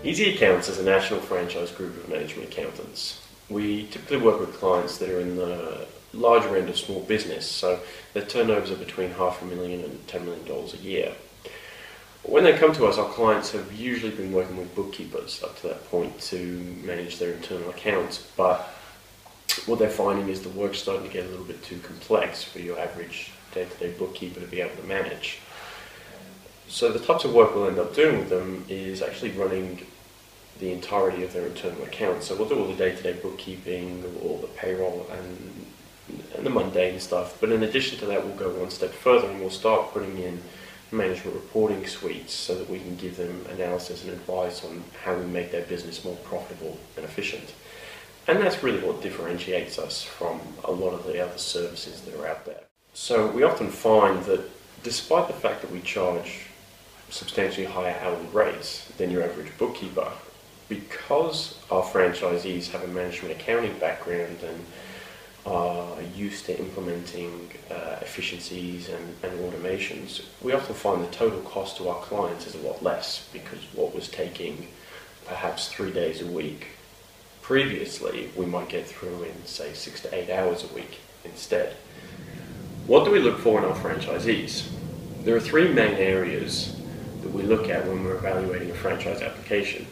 EzyAccounts is a national franchise group of management accountants. We typically work with clients that are in the larger end of small business, so their turnovers are between $500,000 and $10 million a year. When they come to us, our clients have usually been working with bookkeepers up to that point to manage their internal accounts, but what they're finding is the work's starting to get a little bit too complex for your average day-to-day bookkeeper to be able to manage. So the types of work we'll end up doing with them is actually running the entirety of their internal accounts. So we'll do all the day-to-day bookkeeping, all the payroll and the mundane stuff. But in addition to that, we'll go one step further and we'll start putting in management reporting suites so that we can give them analysis and advice on how we make their business more profitable and efficient. And that's really what differentiates us from a lot of the other services that are out there. So we often find that despite the fact that we charge substantially higher hourly rates than your average bookkeeper, because our franchisees have a management accounting background and are used to implementing efficiencies and automations, we often find the total cost to our clients is a lot less, because what was taking perhaps 3 days a week previously, we might get through in, say, 6 to 8 hours a week instead. What do we look for in our franchisees? There are three main areas that we look at when we're evaluating a franchise application.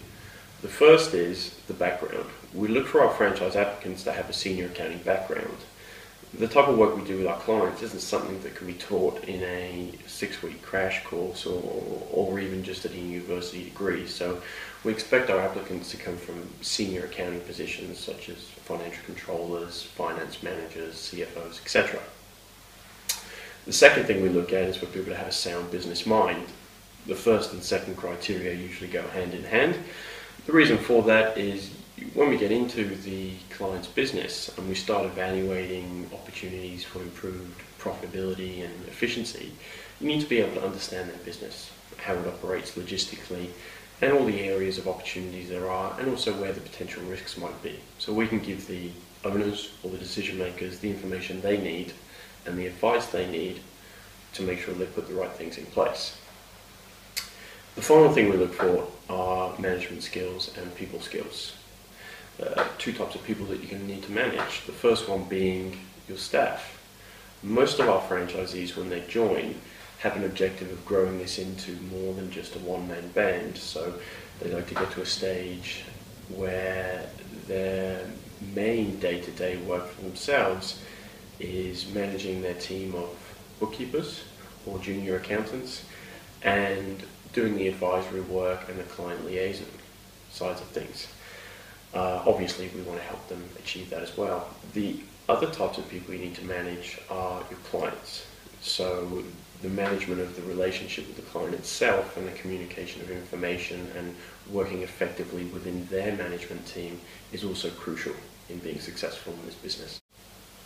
The first is the background. We look for our franchise applicants to have a senior accounting background. The type of work we do with our clients isn't something that can be taught in a 6-week crash course or even just at a university degree. So we expect our applicants to come from senior accounting positions such as financial controllers, finance managers, CFOs, etc. The second thing we look at is for people to have a sound business mind. The first and second criteria usually go hand in hand. The reason for that is when we get into the client's business and we start evaluating opportunities for improved profitability and efficiency, you need to be able to understand their business, how it operates logistically, and all the areas of opportunities there are, and also where the potential risks might be. So we can give the owners or the decision makers the information they need and the advice they need to make sure they put the right things in place. The final thing we look for are management skills and people skills. Two types of people that you're going to need to manage. The first one being your staff. Most of our franchisees, when they join, have an objective of growing this into more than just a one-man band. So they like to get to a stage where their main day-to-day work for themselves is managing their team of bookkeepers or junior accountants and doing the advisory work and the client liaison sides of things. Obviously, we want to help them achieve that as well. The other types of people you need to manage are your clients. So the management of the relationship with the client itself and the communication of information and working effectively within their management team is also crucial in being successful in this business.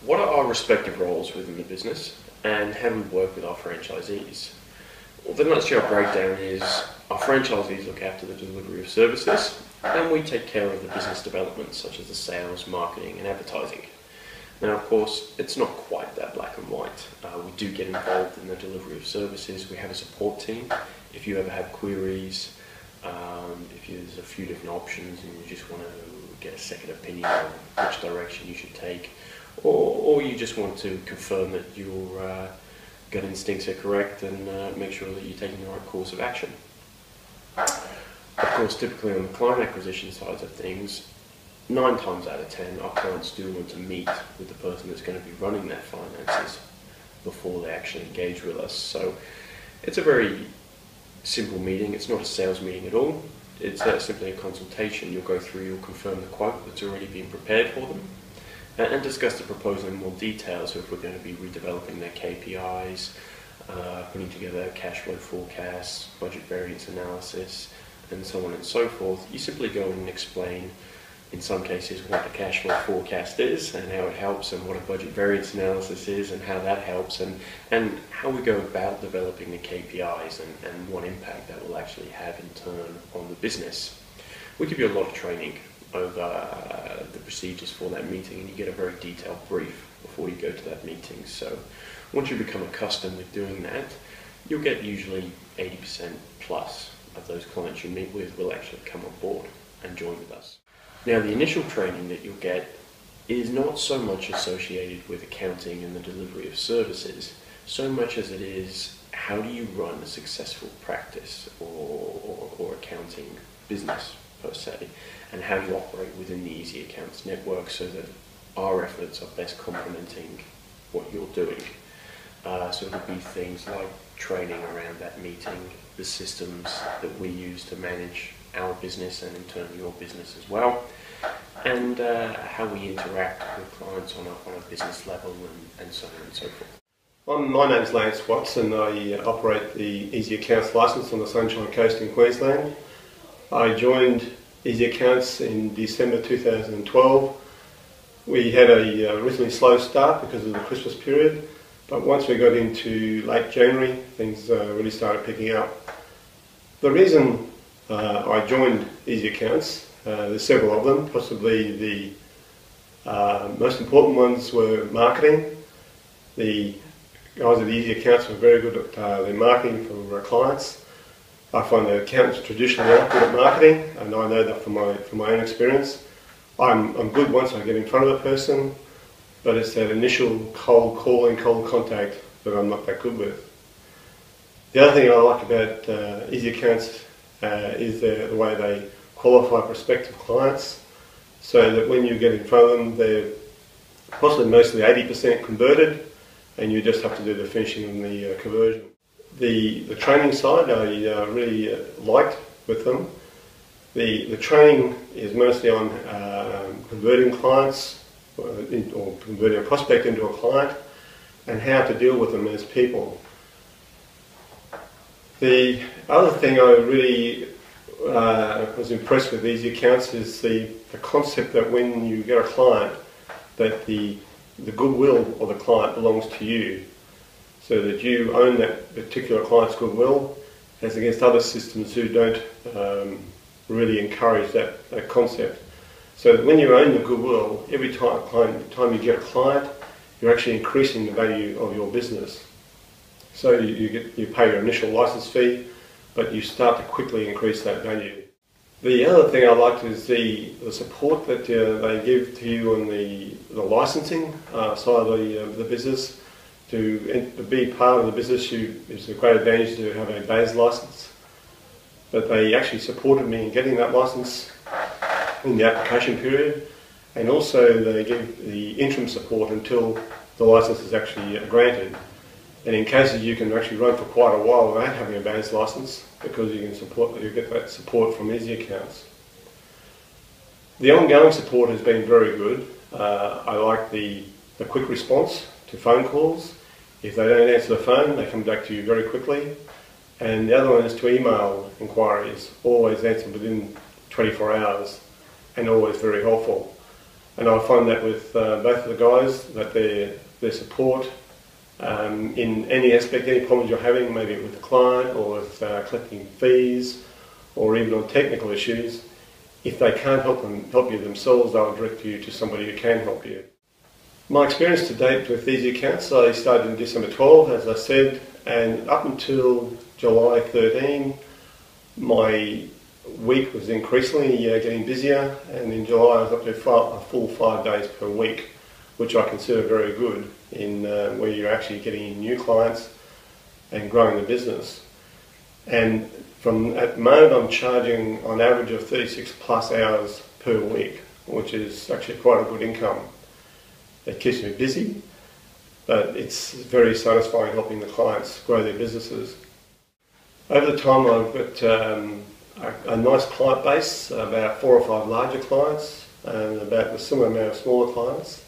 What are our respective roles within the business and how do we work with our franchisees? Well, the nutshell breakdown is our franchisees look after the delivery of services and we take care of the business development such as the sales, marketing and advertising. Now, of course, it's not quite that black and white. We do get involved in the delivery of services. We have a support team. If you ever have queries, there's a few different options and you just want to get a second opinion on which direction you should take, or you just want to confirm that your gut instincts are correct and make sure that you're taking the right course of action. Of course, typically on the client acquisition side of things, 9 times out of 10, our clients do want to meet with the person that's going to be running their finances before they actually engage with us. So it's a very simple meeting. It's not a sales meeting at all. It's simply a consultation. You'll go through, you'll confirm the quote that's already been prepared for them and discuss the proposal in more detail. So if we're going to be redeveloping their KPIs, putting together cash flow forecasts, budget variance analysis, and so on and so forth, you simply go in and explain in some cases what a cash flow forecast is and how it helps, and what a budget variance analysis is and how that helps, and how we go about developing the KPIs and what impact that will actually have in turn on the business. We give you a lot of training over the procedures for that meeting and you get a very detailed brief before you go to that meeting. So once you become accustomed with doing that, you'll get usually 80% plus of those clients you meet with will actually come on board and join with us. Now, the initial training that you'll get is not so much associated with accounting and the delivery of services, so much as it is how do you run a successful practice or accounting business per se, and how you operate within the EzyAccounts network so that our efforts are best complementing what you're doing. So it'll be things like training around that meeting, the systems that we use to manage our business and in turn your business as well, and how we interact with clients on a business level and so on and so forth. My name's Lance Watts and I operate the EzyAccounts license on the Sunshine Coast in Queensland. I joined EzyAccounts in December 2012. We had a reasonably slow start because of the Christmas period, but once we got into late January, things really started picking up. The reason I joined EzyAccounts, there's several of them, possibly the most important ones were marketing. The guys at EzyAccounts were very good at their marketing for our clients. I find that accountants traditionally aren't good at marketing, and I know that from my own experience. I'm good once I get in front of a person, but it's that initial cold calling, cold contact that I'm not that good with. The other thing I like about EzyAccounts is the way they qualify prospective clients, so that when you get in front of them, they're possibly mostly 80% converted, and you just have to do the finishing and the conversion. The training side I really liked with them. The training is mostly on converting clients or converting a prospect into a client and how to deal with them as people. The other thing I really was impressed with EzyAccounts is the concept that when you get a client, that the goodwill of the client belongs to you, so that you own that particular client's goodwill, as against other systems who don't really encourage that concept. So that when you own the goodwill, every time you get a client, you're actually increasing the value of your business. So you pay your initial license fee, but you start to quickly increase that value. The other thing I liked is the support that they give to you on the licensing side of the business. To be part of the business, it's a great advantage to have a BAS license. But they actually supported me in getting that license in the application period, and also they give the interim support until the license is actually granted. And in cases you can actually run for quite a while without having a BAS license, because you get that support from EzyAccounts. The ongoing support has been very good. I like the quick response to phone calls. If they don't answer the phone, they come back to you very quickly. And the other one is to email inquiries, always answered within 24 hours and always very helpful. And I find that with both of the guys, that their support in any aspect, any problems you're having, maybe with the client or with collecting fees or even on technical issues, if they can't help you themselves, they'll direct you to somebody who can help you. My experience to date with EzyAccounts, I started in December 12, as I said, and up until July 13, my week was increasingly getting busier, and in July I was up to a full 5 days per week, which I consider very good in where you're actually getting new clients and growing the business. And at the moment I'm charging on average of 36 plus hours per week, which is actually quite a good income. It keeps me busy, but it's very satisfying helping the clients grow their businesses. Over the time I've got a nice client base, about 4 or 5 larger clients and about a similar amount of smaller clients.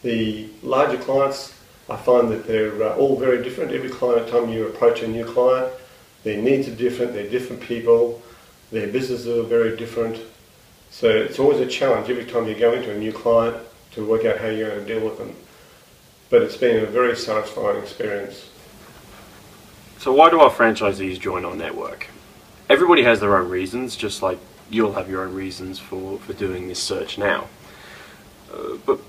The larger clients, I find that they're all very different. Every time you approach a new client, their needs are different, they're different people, their businesses are very different. So it's always a challenge every time you go into a new client to work out how you're going to deal with them. But it's been a very satisfying experience. So why do our franchisees join our network? Everybody has their own reasons, just like you'll have your own reasons for doing this search now. But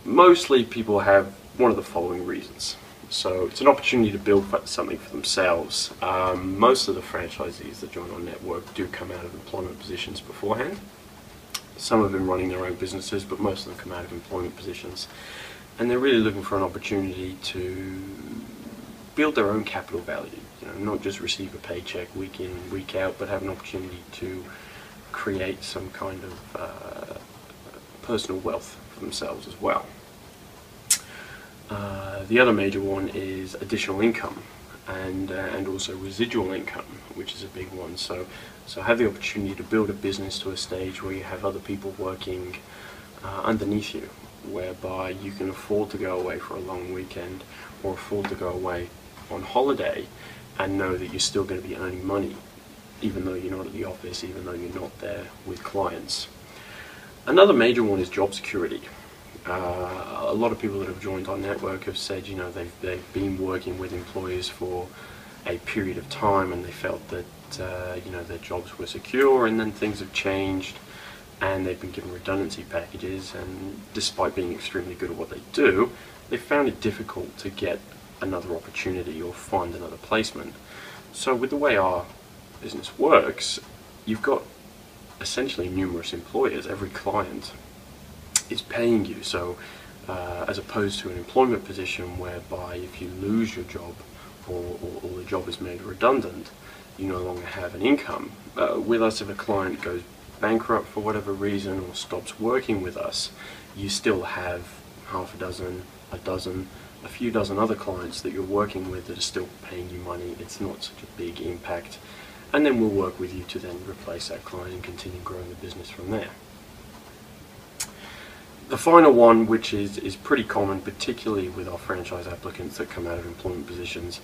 mostly people have one of the following reasons. So it's an opportunity to build something for themselves. Most of the franchisees that join our network do come out of employment positions beforehand. Some have been running their own businesses, but most of them come out of employment positions. And they're really looking for an opportunity to build their own capital value. Not just receive a paycheck week in, week out, but have an opportunity to create some kind of personal wealth for themselves as well. The other major one is additional income and also residual income, which is a big one. So have the opportunity to build a business to a stage where you have other people working underneath you, whereby you can afford to go away for a long weekend or afford to go away on holiday and know that you're still going to be earning money, even though you're not at the office, even though you're not there with clients. Another major one is job security. A lot of people that have joined our network have said, they've been working with employers for a period of time and they felt that, their jobs were secure, and then things have changed and they've been given redundancy packages, and despite being extremely good at what they do, they found it difficult to get another opportunity or find another placement. So with the way our business works, you've got essentially numerous employers. Every client is paying you. So as opposed to an employment position whereby if you lose your job or the job is made redundant, you no longer have an income. With us, if a client goes bankrupt for whatever reason or stops working with us, you still have half a dozen, a dozen, a few dozen other clients that you're working with that are still paying you money. It's not such a big impact. And then we'll work with you to then replace that client and continue growing the business from there. The final one, which is pretty common, particularly with our franchise applicants that come out of employment positions,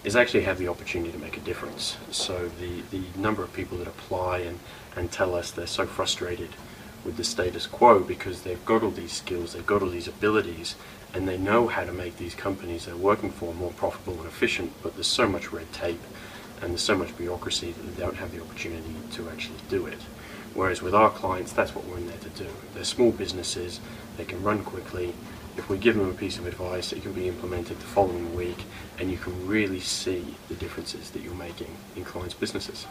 is actually have the opportunity to make a difference. So the number of people that apply and tell us they're so frustrated with the status quo because they've got all these skills, they've got all these abilities, and they know how to make these companies they're working for more profitable and efficient, but there's so much red tape and there's so much bureaucracy that they don't have the opportunity to actually do it. Whereas with our clients, that's what we're in there to do. They're small businesses, they can run quickly. If we give them a piece of advice, it can be implemented the following week, and you can really see the differences that you're making in clients' businesses.